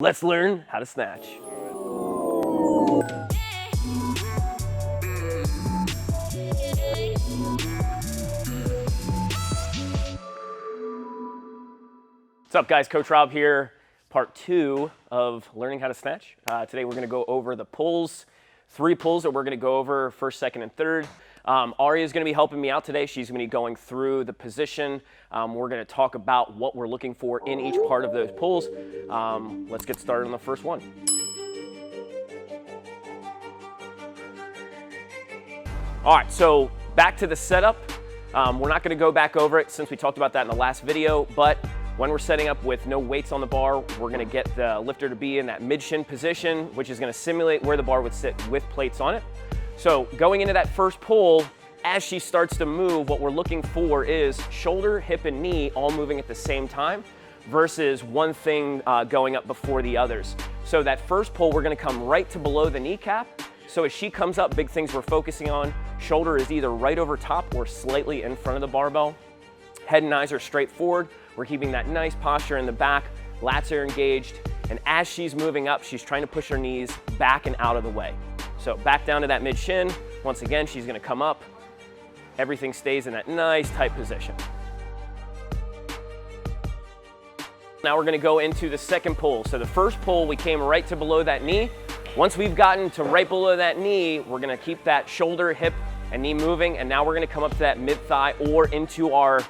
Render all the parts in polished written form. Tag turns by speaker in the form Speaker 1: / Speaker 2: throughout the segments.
Speaker 1: Let's learn how to snatch. What's up guys, Coach Rob here. Part 2 of learning how to snatch. Today we're gonna go over the pulls, 3 pulls that we're gonna go over, first, second, and third. Ari is gonna be helping me out today. She's gonna be going through the position. We're gonna talk about what we're looking for in each part of those pulls. Let's get started on the first one. All right, so back to the setup. We're not gonna go back over it since we talked about that in the last video, but when we're setting up with no weights on the bar, we're gonna get the lifter to be in that mid-shin position, which is gonna simulate where the bar would sit with plates on it. So going into that first pull, as she starts to move, what we're looking for is shoulder, hip, and knee all moving at the same time versus one thing going up before the others. So that first pull, we're gonna come right to below the kneecap. So as she comes up, big things we're focusing on, shoulder is either right over top or slightly in front of the barbell. Head and eyes are straight forward. We're keeping that nice posture in the back, lats are engaged, and as she's moving up, she's trying to push her knees back and out of the way. So back down to that mid-shin. Once again, she's gonna come up. Everything stays in that nice tight position. Now we're gonna go into the second pull. So the first pull, we came right to below that knee. Once we've gotten to right below that knee, we're gonna keep that shoulder, hip, and knee moving, and now we're gonna come up to that mid-thigh or into our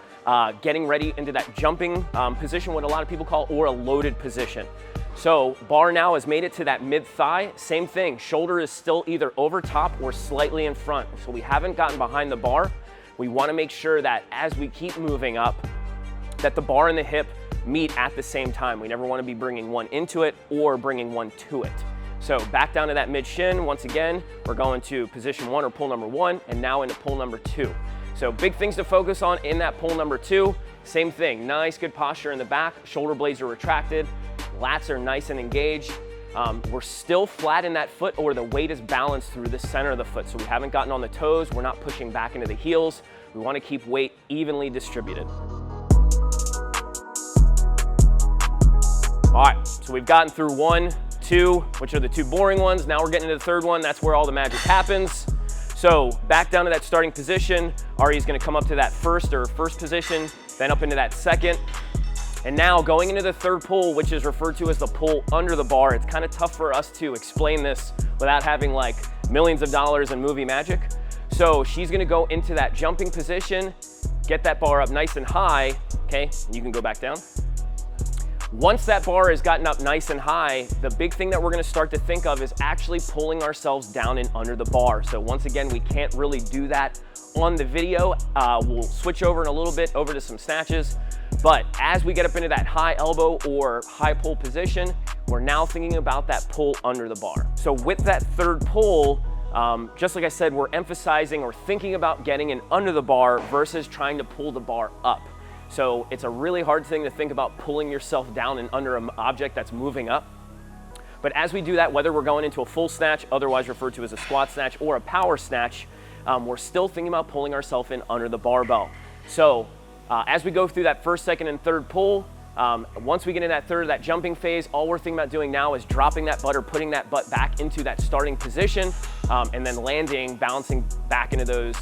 Speaker 1: getting ready into that jumping position, what a lot of people call, or a loaded position. So bar now has made it to that mid-thigh. Same thing, shoulder is still either over top or slightly in front. So we haven't gotten behind the bar. We wanna make sure that as we keep moving up, that the bar and the hip meet at the same time. We never wanna be bringing one into it or bringing one to it. So back down to that mid-shin. Once again, we're going to position 1 or pull number 1, and now into pull number 2. So big things to focus on in that pull number 2. Same thing, nice good posture in the back, shoulder blades are retracted, lats are nice and engaged. We're still flat in that foot, or the weight is balanced through the center of the foot. So we haven't gotten on the toes, we're not pushing back into the heels. We wanna keep weight evenly distributed. All right, so we've gotten through 1, 2, which are the 2 boring ones. Now we're getting into the third one. That's where all the magic happens. So back down to that starting position. Ari's gonna come up to that first position, then up into that second. And now going into the third pull, which is referred to as the pull under the bar. It's kind of tough for us to explain this without having like millions of dollars in movie magic. So she's gonna go into that jumping position, get that bar up nice and high, okay? You can go back down. Once that bar has gotten up nice and high, the big thing that we're gonna start to think of is actually pulling ourselves down and under the bar. So once again, we can't really do that on the video. We'll switch over in a little bit over to some snatches. But as we get up into that high elbow or high pull position, we're now thinking about that pull under the bar. So with that third pull, just like I said, we're emphasizing or thinking about getting in under the bar versus trying to pull the bar up. So it's a really hard thing to think about pulling yourself down and under an object that's moving up. But as we do that, whether we're going into a full snatch, otherwise referred to as a squat snatch, or a power snatch, we're still thinking about pulling ourselves in under the barbell. So as we go through that first, second, and third pull, once we get in that third, that jumping phase, all we're thinking about doing now is dropping that butt or putting that butt back into that starting position, and then landing, bouncing back into those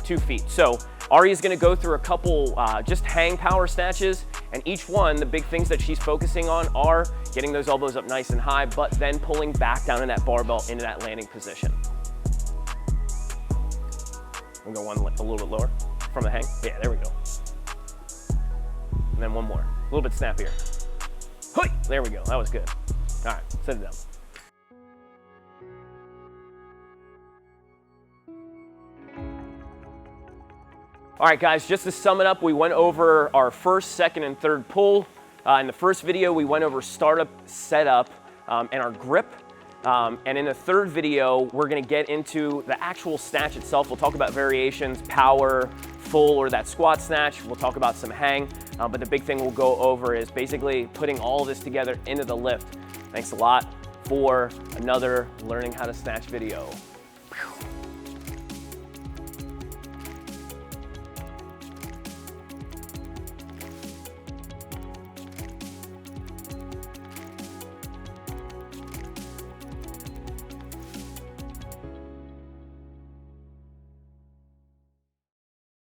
Speaker 1: 2 feet. So Ari is gonna go through a couple just hang power snatches, and each one, the big things that she's focusing on are getting those elbows up nice and high, but then pulling back down in that barbell into that landing position. We'll go one a little bit lower from the hang. Yeah, there we go. And then one more, a little bit snappier. Hoi! There we go, that was good. All right, set it down. All right, guys, just to sum it up, we went over our first, second, and third pull. In the first video, we went over startup, setup, and our grip. And in the third video, we're gonna get into the actual snatch itself. We'll talk about variations, power, full, or that squat snatch. We'll talk about some hang, but the big thing we'll go over is basically putting all of this together into the lift. Thanks a lot for another Learning How to Snatch video.